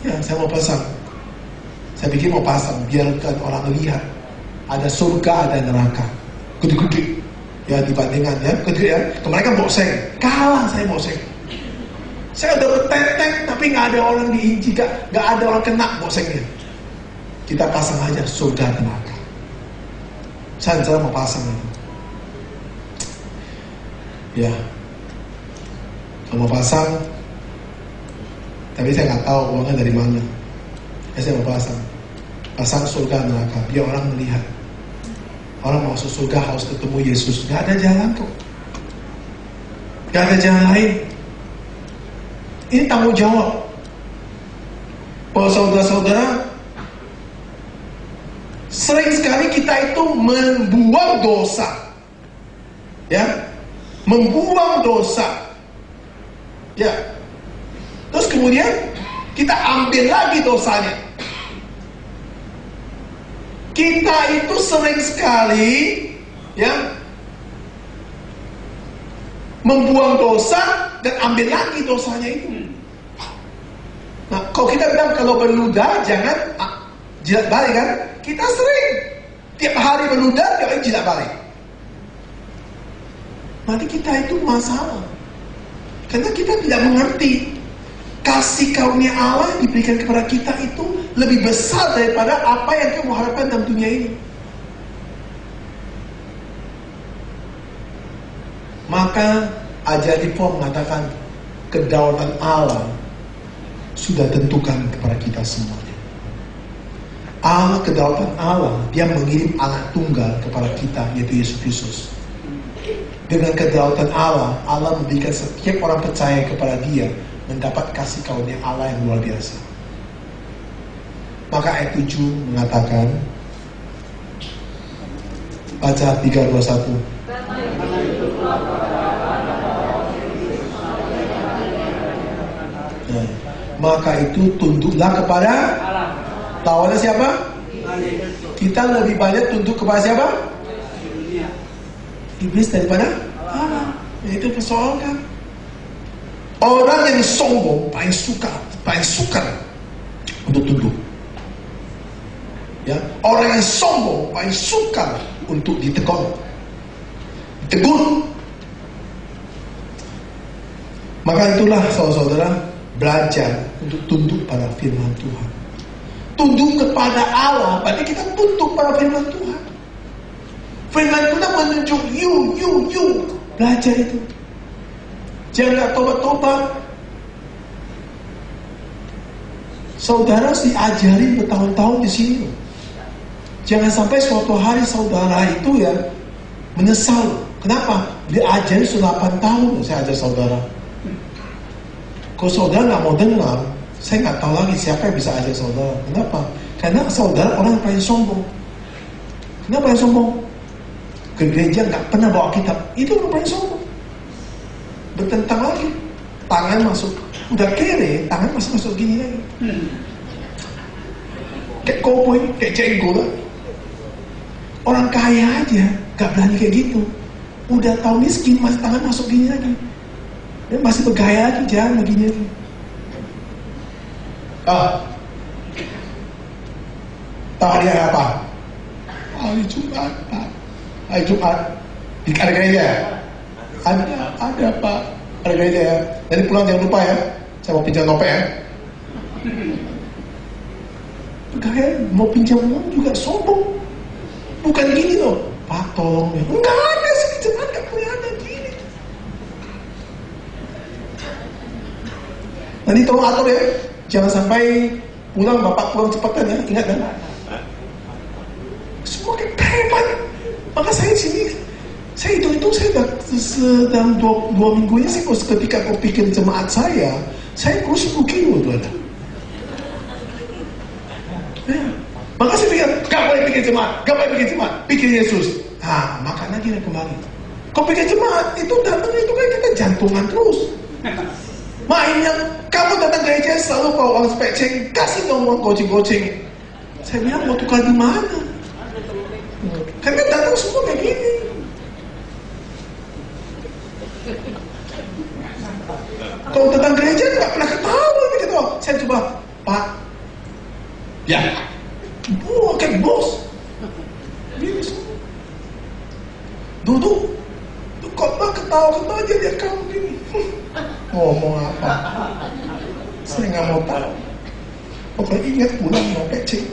Speaker 1: Ya, saya mau pasang. Saya pikir mau pasang, biarkan orang lihat. Ada surga, ada neraka. Gede-gede. Ya, dibandingkan ya, gede ya. Kemarin kan bokseng. Kalah saya bokseng. Saya udah berteteng, tapi nggak ada orang diinci, nggak ada orang kena boksengnya. Kita pasang aja surga neraka. Saya mau pasang itu. Ya. Kalau mau pasang, tapi saya nggak tahu uangnya dari mana. Saya mau pasang surga neraka, biar orang melihat. Orang masuk surga harus ketemu Yesus. Gak ada jalan kok. Gak ada jalan lain. Ini tanggung jawab. Oh saudara-saudara, sering sekali kita itu membuang dosa. Ya, membuang dosa. Ya. Terus kemudian kita ambil lagi dosanya. Kita itu sering sekali ya membuang dosa dan ambil lagi dosanya itu. Nah, kalau kita bilang kalau berludah jangan jilat balik kan? Kita sering tiap hari berludah, tiap hari jilat balik. Berarti kita itu masalah. Karena kita tidak mengerti kasih karunia Allah yang diberikan kepada kita itu lebih besar daripada apa yang kamu harapkan dalam dunia ini. Maka ajaran Paul mengatakan kedaulatan Allah sudah tentukan kepada kita semuanya. Allah, kedaulatan Allah, dia mengirim anak tunggal kepada kita, yaitu Yesus Kristus. Dengan kedaulatan Allah, Allah memberikan setiap orang percaya kepada dia mendapat kasih karunia Allah yang luar biasa. Maka ayat 7 mengatakan, baca 3, 2, 1. Nah, maka itu tunduklah kepada Allah. Lawannya siapa? Kita lebih banyak tunduk kepada siapa? Iblis daripada Allah. Itu persoalan. Orang yang sombong paling sukar untuk tunduk. Ya, orang yang sombong paling sukar untuk ditegur. Maka itulah saudara-saudara, belajar untuk tunduk pada firman Tuhan. Tunduk kepada Allah, berarti kita tunduk pada firman Tuhan. Firman Tuhan menunjuk you. Belajar itu. Jangan tobat-tobat. Saudara diajarin bertahun-tahun di sini. Jangan sampai suatu hari saudara itu ya menyesal. Kenapa? Diajarin sudah 8 tahun saya ajar saudara. Kalau saudara nggak mau dengar, saya nggak tahu lagi siapa yang bisa ajar saudara. Kenapa? Karena saudara orang yang paling sombong. Kenapa yang sombong? Ke gereja nggak pernah bawa kitab. Itu orang paling sombong. Bertentang lagi. Tangan masuk. Udah kere, tangan masuk gini lagi. Kayak koboi, kayak jenggot. Orang kaya aja gak berani kayak gitu. Udah tahu miskin, masih tangan masuk gini lagi. Dan masih bergaya lagi, jangan begini lagi. Tahu hari apa? Hari Jumat, Pak. Hari Jumat di gereja. Ada Pak. Ada gereja ya. Jadi pulang jangan lupa ya. Saya mau pinjam nope ya. Gaya mau pinjam uang juga sombong. Bukan gini loh. Pak tolong ya. Enggak ada sih jemaat, enggak boleh ada gini. Nanti tolong atur ya. Jangan sampai pulang bapak pulang cepatan ya. Ingat kan? Semua kayak hebat. Maka saya sini, saya hitung saya dalam dua minggu ini sih, ketika aku pikir jemaat saya kurus 10 kilo tuh ada. Ya. Maka saya pikir, gak boleh pikir jemaat, pikir Yesus. Nah, makan lagi kembali. Kau pikir jemaat, itu datang itu kan kita jantungan terus. Mainnya, kamu datang gereja selalu bawa uang speceng, kasih dong uang goceng-goceng. Saya bilang mau tukar di mana? Karena datang semua kayak gini. Kalau datang gereja nggak pernah ketawa gitu. Saya coba, Pak, ya, kayak bos. Biasa. Duduk, khotbah ketawa-ketawa aja lihat kamu gini. Ngomong apa? Saya nggak mau tahu. Pokoknya ingat pulang mau pecing.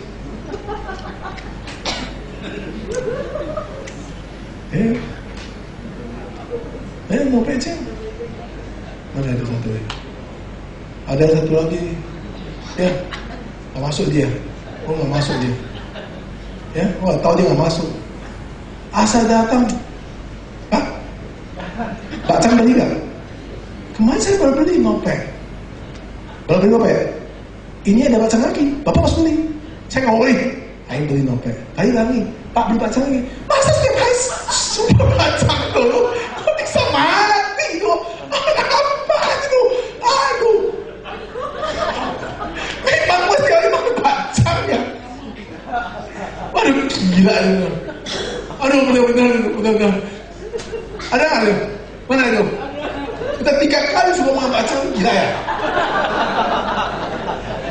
Speaker 1: Mau pecing. Mana ada satu lagi? Ada satu lagi. Ya, nggak masuk dia. Oh, nggak masuk dia. Ya, oh, tahu dia nggak masuk. Asal datang. Pak Cang beli nggak? Kemarin saya baru beli nopek. Baru beli nopek. Ini ada Pak Cang lagi. Bapak harus beli. Saya nggak boleh. Ayo beli nopek. Tadi lagi. Pak beli Pak Cang lagi. Masa setiap hari sumpah Pak Cang dulu? Kok bisa mati kok? Apa itu? Aduh. Memang gue setiap hari makan Pak Cang ya. Waduh gila itu. Aduh bener. Ada nggak tuh? Mana itu? Kita 3 kali sudah makan Pak Cang, gila ya?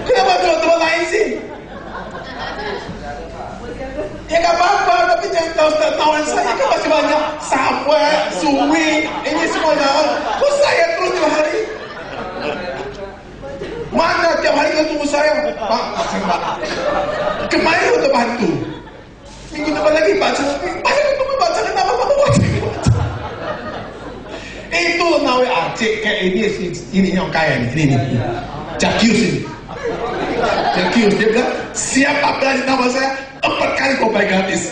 Speaker 1: Kenapa teman-teman lain sih? Ya gak apa-apa, tapi jangan tahu-tahuan saya kan masih banyak Subway, Suwi, ini semua jalan. Kok saya terus tiap hari? Mana tiap hari kan tunggu saya? Pak Cang, Pak. Kemarin udah bantu. Minggu depan lagi Pak Cang. Pak Cang tunggu Pak Cang, kenapa Pak Cang? Itu nawe acik kayak ini yang kaya ini. Jakius ini. Jakius dia bilang siap apalagi nama saya 4 kali kau bayar gratis.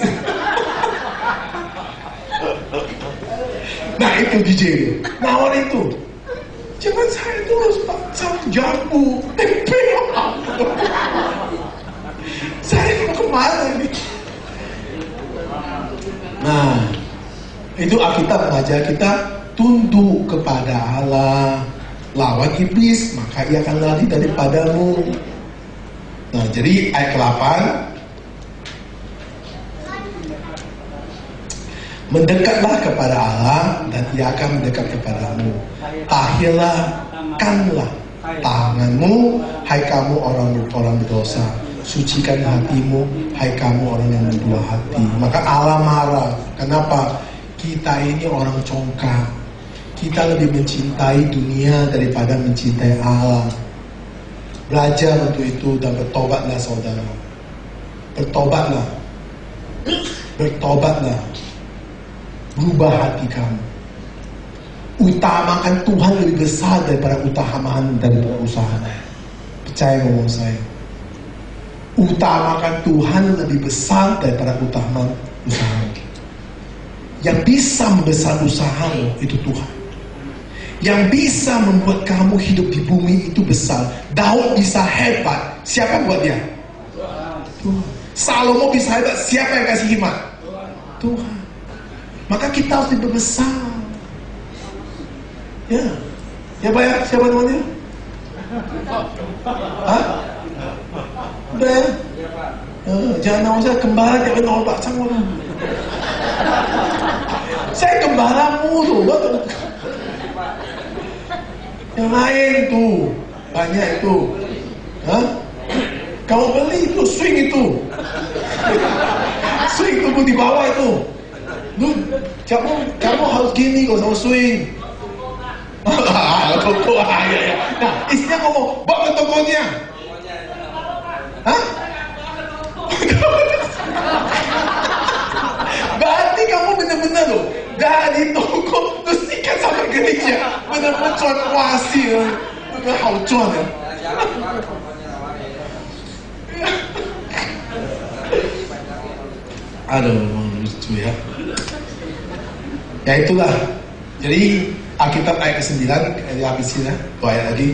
Speaker 1: Nah itu DJ nawar itu. Jangan saya terus Pak Cang jambu tempe. Saya mau kemana ini? Nah itu Alkitab mengajar kita tunduk kepada Allah, lawan iblis, maka ia akan lari daripadamu. Nah, jadi ayat ke-8, mendekatlah kepada Allah dan ia akan mendekat kepadamu. Tahirkanlah tanganmu, hai kamu orang berdosa. Sucikan hatimu, hai kamu orang yang berdua hati. Maka Allah marah. Kenapa? Kita ini orang congkak. Kita lebih mencintai dunia daripada mencintai Allah. Belajar untuk itu dan bertobatlah saudara. Bertobatlah. Berubah hati kamu. Utamakan Tuhan lebih besar daripada usaha. Percaya ngomong saya. Utamakan Tuhan lebih besar daripada usaha. Yang bisa membesar usahamu itu Tuhan. Yang bisa membuat kamu hidup di bumi itu besar. Daud bisa hebat. Siapa buat dia? Tuhan. Salomo bisa hebat. Siapa yang kasih hikmat? Tuhan. Maka kita harus lebih besar. Ya. Siapa ya? Siapa namanya? Hah? Udah ya? Jangan nama saya kembara. Jangan nama Pak Cang. Saya kembaramu tuh. Yang lain tuh banyak itu. Hah? Kamu beli itu swing itu. Swing tunggu di bawah itu. Lu kamu harus gini kalau sama swing. Toko, ya. Nah, istrinya ngomong, bawa ke tokonya. Hah? Berarti kamu benar-benar loh dari toko terus ikat sampai gereja, benar-benar cuan kuasi, benar-benar hau cuan ya. Aduh, lucu ya. Ya itulah. Jadi Alkitab ayat ke-9, habisin ya, 2 ayat lagi.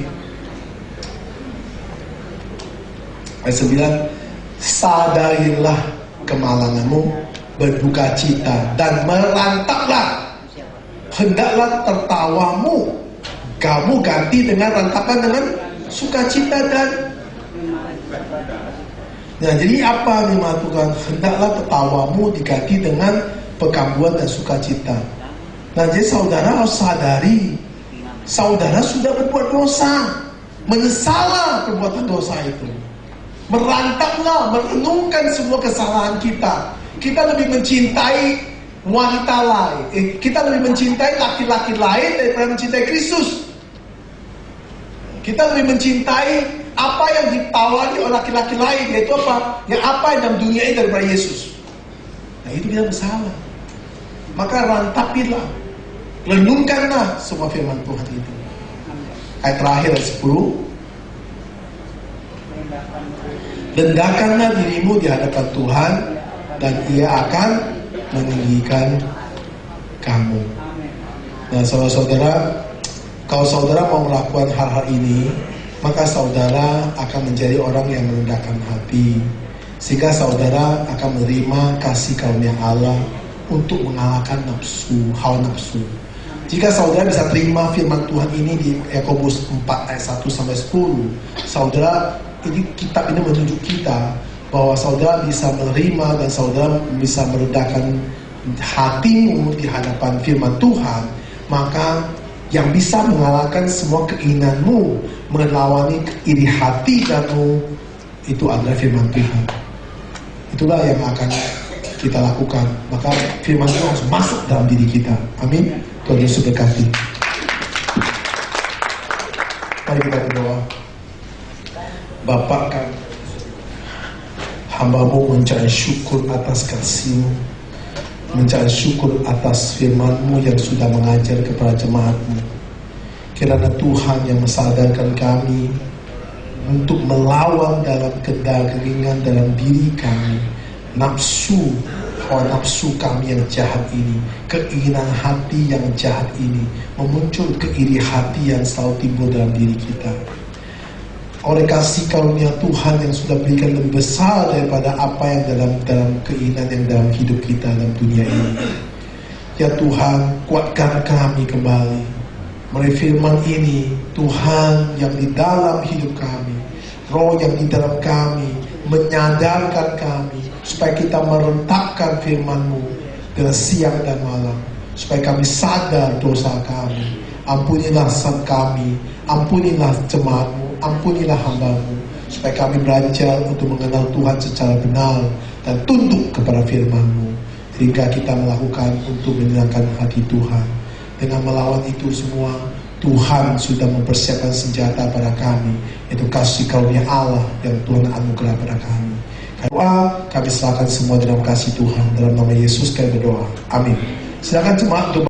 Speaker 1: Ayat 9, sadarilah kemalanganmu, berduka cita dan merantaplah. Hendaklah tertawamu kamu ganti dengan rantapan dengan sukacita dan. Nah, jadi apa nih Tuhan? Hendaklah tertawamu diganti dengan pekambuan dan sukacita. Nah, jadi saudara harus sadari, saudara sudah berbuat dosa, menyesallah perbuatan dosa itu. Merantaplah, merenungkan semua kesalahan kita. Kita lebih mencintai wanita lain, kita lebih mencintai laki-laki lain daripada mencintai Kristus. Kita lebih mencintai apa yang ditawari oleh laki-laki lain, yaitu apa? Yang apa yang dalam dunia ini daripada Yesus. Nah, itu kita bersalah. Maka rantapilah, renungkanlah semua firman Tuhan itu. Ayat terakhir ayat 10. Rendahkanlah dirimu di hadapan Tuhan dan Ia akan meninggikan kamu. Nah, saudara-saudara, kalau saudara mau melakukan hal-hal ini, maka saudara akan menjadi orang yang merendahkan hati, sehingga saudara akan menerima kasih karunia Allah untuk mengalahkan nafsu, hawa nafsu. Jika saudara bisa terima firman Tuhan ini di Yakobus 4 ayat 1 sampai 10, saudara, ini kitab ini menunjuk kita bahwa saudara bisa menerima dan saudara bisa merendahkan hatimu di hadapan firman Tuhan, maka yang bisa mengalahkan semua keinginanmu, melawani iri hati kamu, itu adalah firman Tuhan. Itulah yang akan kita lakukan. Maka firman Tuhan harus masuk dalam diri kita. Amin. Tuhan Yesus berkati. Mari kita berdoa. Bapa kami, hamba-Mu mencari syukur atas kasih-Mu, mencari syukur atas firman-Mu yang sudah mengajar kepada jemaat-Mu. Kiranya Tuhan yang mensadarkan kami untuk melawan dalam kedagingan dalam diri kami, nafsu, hawa nafsu kami yang jahat ini, keinginan hati yang jahat ini, memuncul keiri hati yang selalu timbul dalam diri kita. Oleh kasih karunia Tuhan yang sudah berikan lebih besar daripada apa yang dalam keinginan yang dalam hidup kita dalam dunia ini. Ya Tuhan, kuatkan kami kembali. Melalui firman ini, Tuhan yang di dalam hidup kami, Roh yang di dalam kami, menyadarkan kami, supaya kita merentakkan firman-Mu dengan siang dan malam, supaya kami sadar dosa kami. Ampunilah kami, ampunilah jemaat-Mu, ampunilah hamba-Mu, supaya kami belajar untuk mengenal Tuhan secara benar dan tunduk kepada firman-Mu, sehingga kita melakukan untuk menyenangkan hati Tuhan. Dengan melawan itu semua, Tuhan sudah mempersiapkan senjata pada kami, yaitu kasih karunia Allah yang Tuhan anugerah pada kami. Doa kami serahkan semua dalam kasih Tuhan, dalam nama Yesus kami berdoa. Amin. Silakan jemaat untuk